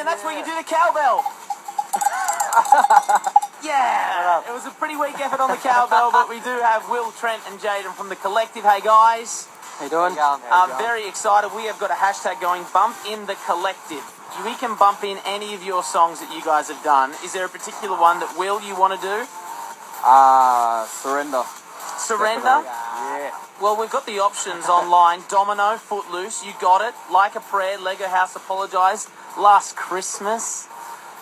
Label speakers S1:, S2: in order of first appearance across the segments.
S1: Jaden, that's where you do the cowbell. Yeah, it was a pretty weak effort on the cowbell, but we do have Will, Trent and Jaden from The Collective. Hey, guys.
S2: How you doing?
S1: Very excited. We have got a hashtag going, Bump in The Collective. We can bump in any of your songs that you guys have done. Is there a particular one that, Will, you want to do?
S2: Surrender.
S1: Surrender?
S2: Yeah.
S1: Well, we've got the options online. Domino, Footloose, You Got It, Like a Prayer, Lego House, Apologise, Last Christmas.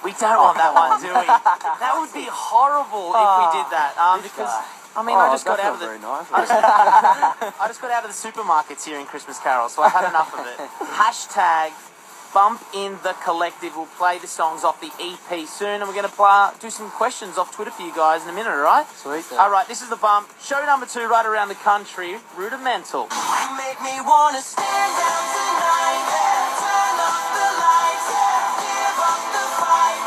S1: We don't want that one, do we? That would be horrible if we did that. Because I just got out of the I just got out of the supermarkets here in Christmas Carol, so I had enough of it. Hashtag Bump in The Collective. We'll play the songs off the EP soon, and we're going to do some questions off Twitter for you guys in a minute, all right?
S2: Sweet.
S1: All right, this is the Bump. Show number 2 right around the country, Rudimental.
S3: You make me wanna stand down tonight, turn off the lights, give up the fight,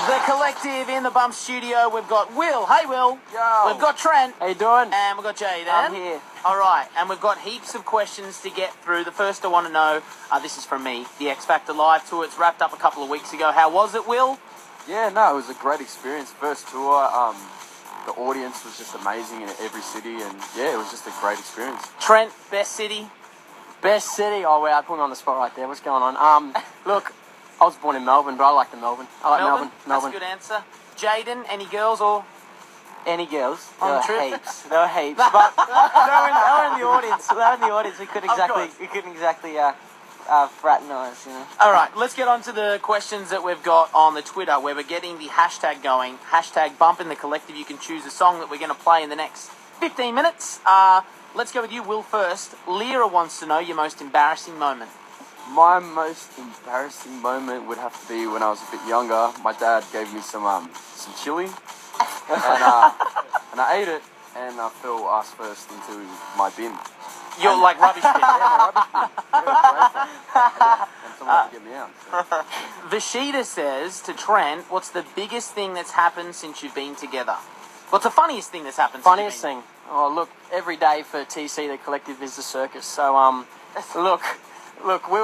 S1: The Collective in the Bump studio. We've got Will. Hey, Will.
S2: Yo.
S1: We've got Trent.
S2: How you doing?
S1: And we've got Jaden.
S2: I'm here.
S1: All right, and we've got heaps of questions to get through. The first I want to know, this is from me, the X Factor Live tour. It's wrapped up a couple of weeks ago. How was it, Will?
S4: Yeah, no, it was a great experience. First tour, the audience was just amazing in every city, and yeah, it was just a great experience.
S1: Trent, best city?
S2: Best city? Oh, wow, put me on the spot right there. What's going on? Look, I was born in Melbourne, but I like Melbourne. I like Melbourne.
S1: That's a good answer. Jaden, any girls or?
S2: Any girls?
S1: On
S2: There
S1: the trip?
S2: were heaps. There were heaps. But they were in the audience. They were in the audience. We couldn't exactly fraternise, you know.
S1: All right, let's get on to the questions that we've got on the Twitter, where we're getting the hashtag going. Hashtag Bump in The Collective. You can choose a song that we're going to play in the next 15 minutes. Let's go with you, Will, first. Lyra wants to know your most embarrassing moment.
S4: My most embarrassing moment would have to be when I was a bit younger. My dad gave me some chili, and I ate it, and I fell ass first into my bin.
S1: You're like rubbish bin.
S4: Yeah, my rubbish bin. Yeah, it was great fun. And someone had to get me out. So.
S1: Vashita says to Trent, what's the biggest thing that's happened since you've been together? What's the funniest thing that's happened
S2: Funniest
S1: since you've
S2: thing? Oh, look, every day for TC, The Collective, is the circus. So, look, we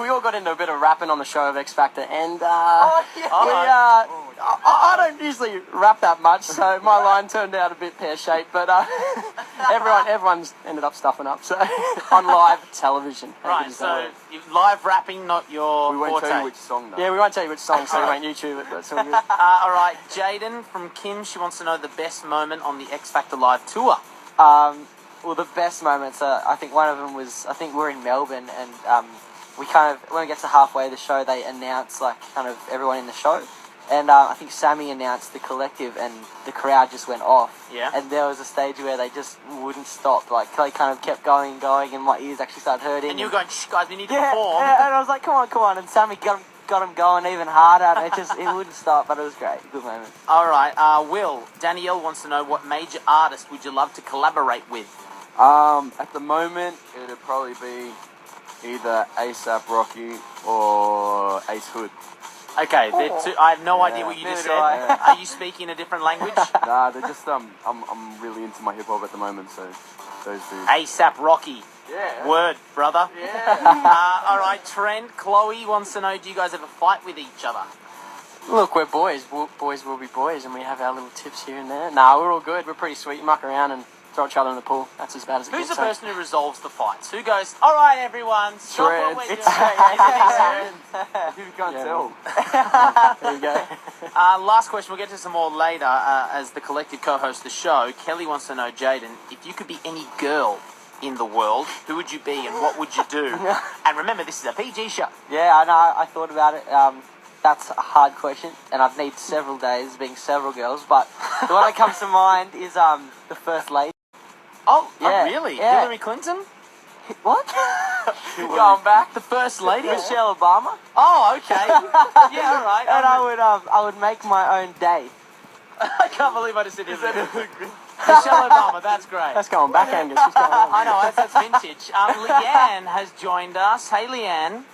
S2: all got into a bit of rapping on the show of X Factor, and I don't usually rap that much, so my line turned out a bit pear-shaped, but everyone's ended up stuffing up, so on live television.
S1: been? Right, so live rapping, not your
S4: We won't
S1: forte.
S4: tell you which song, though.
S2: Yeah, we won't tell you which song, so we won't YouTube it, but it's all good.
S1: All right, Jaden from Kim, she wants to know the best moment on the X Factor Live tour.
S5: Well, the best moments, I think one of them was, I think we're in Melbourne, and we kind of, when it gets to halfway of the show, they announce, like, kind of everyone in the show. And I think Sammy announced The Collective, and the crowd just went off.
S1: Yeah.
S5: And there was a stage where they just wouldn't stop. Like, they kind of kept going, and my ears actually started hurting.
S1: And you were going, shh, guys, we need to
S5: Yeah,
S1: perform.
S5: and I was like, come on. And Sammy got him going even harder, and it wouldn't stop, but it was great. Good moment.
S1: All right, Will, Danielle wants to know what major artist would you love to collaborate with?
S4: At the moment, it'd probably be either A$AP Rocky or Ace Hood.
S1: Okay, I have no idea what you just
S5: neither
S1: said.
S5: do I.
S1: Are you speaking a different language?
S4: Nah, they're just I'm really into my hip hop at the moment, so those two.
S1: A$AP Rocky.
S4: Yeah.
S1: Word, brother.
S4: Yeah.
S1: All right, Trent, Chloe wants to know, do you guys ever fight with each other?
S2: Look, we're boys. Boys will be boys, and we have our little tips here and there. Nah, we're all good. We're pretty sweet. Muck around and throw each other in the pool. That's as bad as it
S1: Who's
S2: gets.
S1: the person who resolves the fights? Who goes, all right, everyone, stop what we're doing.
S4: You can't tell.
S2: There you go.
S1: Last question, we'll get to some more later as the Collective co-host the show. Kelly wants to know, Jaden, if you could be any girl in the world, who would you be and what would you do? And remember, this is a PG show.
S5: Yeah, I know. I thought about it. That's a hard question, and I'd need several days, being several girls. But the one that comes to mind is the First Lady.
S1: Oh,
S5: Yeah,
S1: really?
S5: yeah.
S1: Hillary Clinton?
S5: What?
S1: Going back, the First Lady?
S5: Michelle Obama.
S1: Oh, okay. Yeah, all right.
S5: And I would make my own day.
S1: I can't believe I just said Hillary. Michelle Obama, that's great.
S2: That's going back, Angus. What's going on?
S1: I know, that's vintage. Leanne has joined us. Hey, Leanne.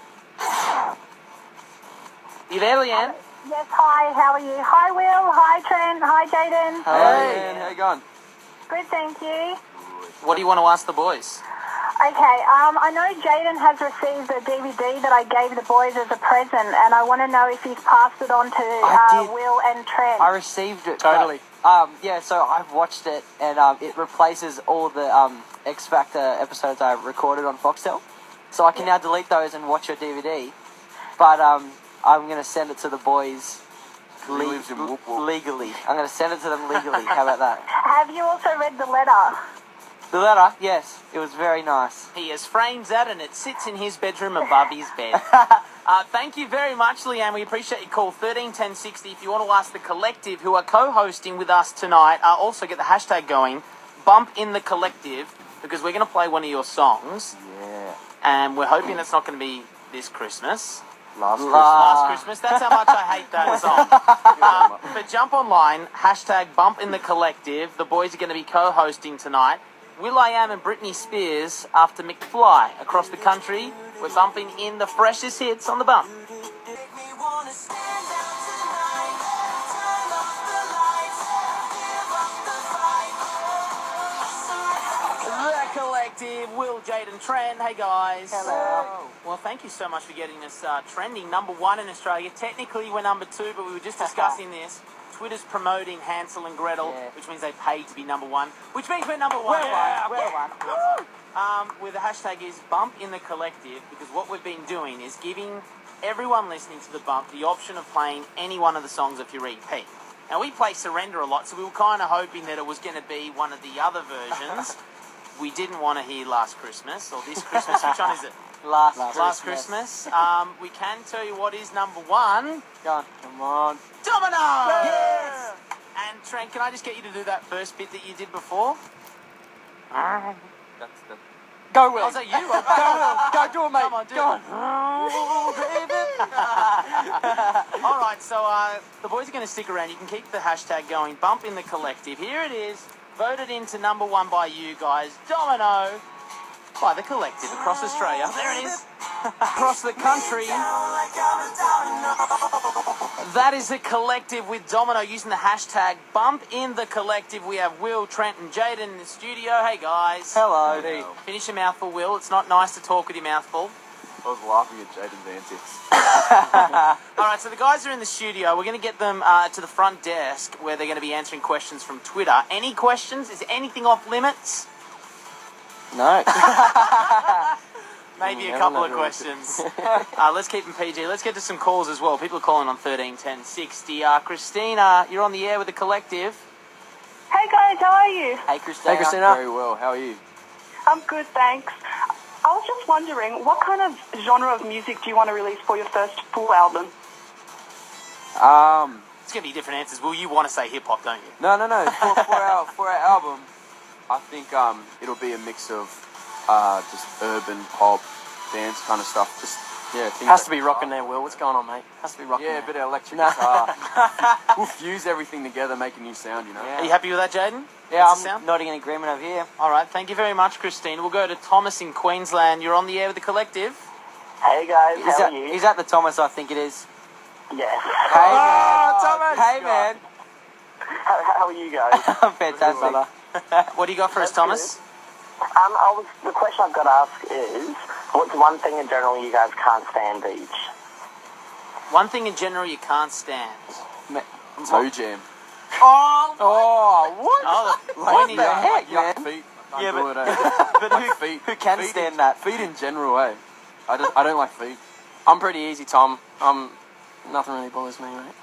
S1: You there, Leanne?
S6: Yes, hi, how are you? Hi, Will. Hi, Trent. Hi, Jaden.
S4: Hey, how you going?
S6: Good, thank you.
S1: What do you want to ask the boys?
S6: Okay, I know Jaden has received a DVD that I gave the boys as a present, and I want to know if he's passed it on to
S5: I did.
S6: Will and Trent.
S5: I received it.
S2: Totally.
S5: But, yeah, so I've watched it, and it replaces all the X Factor episodes I recorded on Foxtel. So I can now delete those and watch your DVD. But I'm going to send it to the boys
S4: He lives in Whoop Whoop.
S5: legally. I'm going to send it to them legally. How about that?
S6: Have you also read the letter?
S5: The letter, yes, it was very nice.
S1: He has framed that and it sits in his bedroom above his bed. Thank you very much, Leanne. We appreciate your call. 131060. If you want to ask the collective who are co-hosting with us tonight, also get the hashtag going. Bump in the collective, because we're going to play one of your songs.
S4: Yeah.
S1: And we're hoping it's not going to be this Christmas.
S4: Last
S1: Christmas. That's how much I hate that song. But jump online, hashtag bump in the collective. The boys are going to be co-hosting tonight. Will.i.am and Britney Spears after McFly across the country. We're bumping in the freshest hits on the bump.
S3: Make me wanna stand out tonight. Turn off the lights. Give up the fight.
S1: The collective, Will, Jade and Trent. Hey guys.
S5: Hello.
S1: Well, thank you so much for getting us trending. Number 1 in Australia. Technically we're number 2, but we were just discussing this. Twitter's promoting Hansel and Gretel,
S5: Yeah.
S1: which means they paid to be number 1, which means we're number 1.
S5: We're one.
S1: Where the hashtag is bump in the collective, because what we've been doing is giving everyone listening to the bump the option of playing any one of the songs of your EP. Now we play Surrender a lot, so we were kind of hoping that it was going to be one of the other versions. We didn't want to hear Last Christmas or This Christmas. Which one is it? Last Christmas. We can tell you what is number 1.
S5: Go on.
S2: Come on.
S1: Domino!
S2: Yes!
S1: And Trent, can I just get you to do that first bit that you did before?
S4: That's the
S2: Go, Will.
S1: Oh, is that you?
S2: Go, do it, mate.
S1: Come on, do
S2: Go
S1: it.
S2: on. Oh, baby.
S1: All right, so the boys are going to stick around. You can keep the hashtag going. Bump in the collective. Here it is. Voted into number 1 by you guys. Domino by the collective across Australia. There it is. Across the country. That is the collective with Domino using the hashtag Bump in the collective. We have Will, Trent, and Jaden in the studio. Hey guys.
S5: Hello.
S1: Finish your mouthful, Will. It's not nice to talk with your mouth full.
S4: I was laughing at Jaden's antics.
S1: All right, so the guys are in the studio. We're going to get them to the front desk where they're going to be answering questions from Twitter. Any questions? Is anything off limits?
S5: No.
S1: Maybe a couple of questions. Let's keep them PG. Let's get to some calls as well. People are calling on 131060. Christina, you're on the air with the collective.
S6: Hey guys, how are you?
S5: Hey, Christina.
S2: Hey, Christina.
S4: Very well. How are you?
S6: I'm good, thanks. I was just wondering, what kind of genre of music do you want to release for your first full album?
S1: It's going to be different answers. Will, you want to say hip-hop, don't you?
S4: No. For our album, I think it'll be a mix of just urban pop, dance kind of stuff. Just things
S2: Has to
S4: like
S2: be rocking there, Will. What's going on, mate? Has to be rocking
S4: Yeah, a
S2: there.
S4: bit of electric
S2: No.
S4: guitar. We'll fuse everything together, make a new sound. You know.
S5: Yeah.
S1: Are you happy with that, Jaden?
S5: Yeah,
S1: That's the
S5: I'm
S1: sound?
S5: nodding in agreement over here.
S1: All right, thank you very much, Christina. We'll go to Thomas in Queensland. You're on the air with the collective.
S6: Hey guys,
S5: Is that the Thomas I think it is?
S6: Yes.
S5: Hey, man.
S2: Thomas!
S5: Hey, man.
S6: How are you guys?
S5: I'm fantastic.
S1: What do you got for us, Thomas?
S6: The question I've got to ask is, what's one thing in general you guys can't stand each?
S1: One thing in general you can't stand.
S4: Toe jam.
S2: Oh, what?
S1: Oh,
S5: What
S1: we
S5: the
S1: need-
S5: heck,
S4: Yuck
S5: man?
S4: feet. I
S5: Yeah,
S4: can't do
S5: but-
S4: it, eh?
S5: But
S4: Like feet.
S5: who can
S4: Feet
S5: stand
S4: in,
S5: that?
S4: Feet in general, eh? I don't like feet.
S2: I'm pretty easy, Tom. Nothing really bothers me, mate.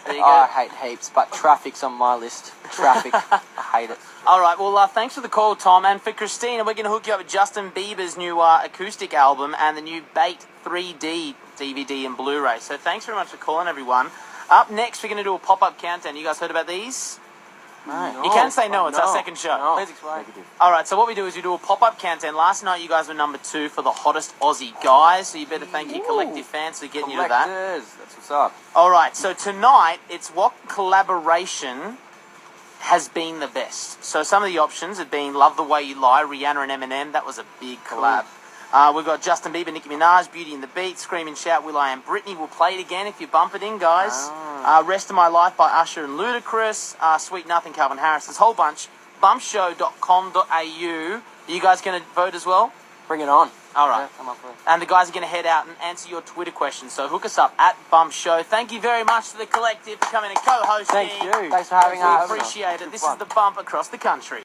S1: There you
S5: Oh, I
S1: go.
S5: hate heaps, but traffic's on my list. Traffic. I hate it.
S1: All right, well, thanks for the call, Tom. And for Christina, we're going to hook you up with Justin Bieber's new acoustic album and the new Bait 3D DVD and Blu-ray. So thanks very much for calling, everyone. Up next, we're going to do a pop-up countdown. You guys heard about these?
S5: No.
S1: You can say no. It's our
S2: No.
S1: second show.
S2: No.
S5: Please explain.
S4: Negative.
S1: All right, so what we do is we do a pop-up countdown. Last night, you guys were number 2 for the hottest Aussie guys, so you better thank your collective fans for getting you to that.
S4: Collectors. That's what's up.
S1: All right, so tonight, it's what collaboration has been the best. So some of the options have been Love the Way You Lie, Rihanna and Eminem. That was a big collab. We've got Justin Bieber, Nicki Minaj, Beauty and the Beat, Scream and Shout, Will.i.am, Britney. We'll play it again if you bump it in, guys. Rest of My Life by Usher and Ludacris. Sweet Nothing, Calvin Harris. There's a whole bunch. Bumpshow.com.au. Are you guys going to vote as well?
S2: Bring it on.
S1: All right.
S5: I'm up for it.
S1: And the guys are going to head out and answer your Twitter questions. So hook us up at Bump Show. Thank you very much to the collective for coming and co-hosting.
S2: Thank you.
S5: Thanks for having
S1: We
S5: us.
S1: appreciate it. This is the Bump across the country.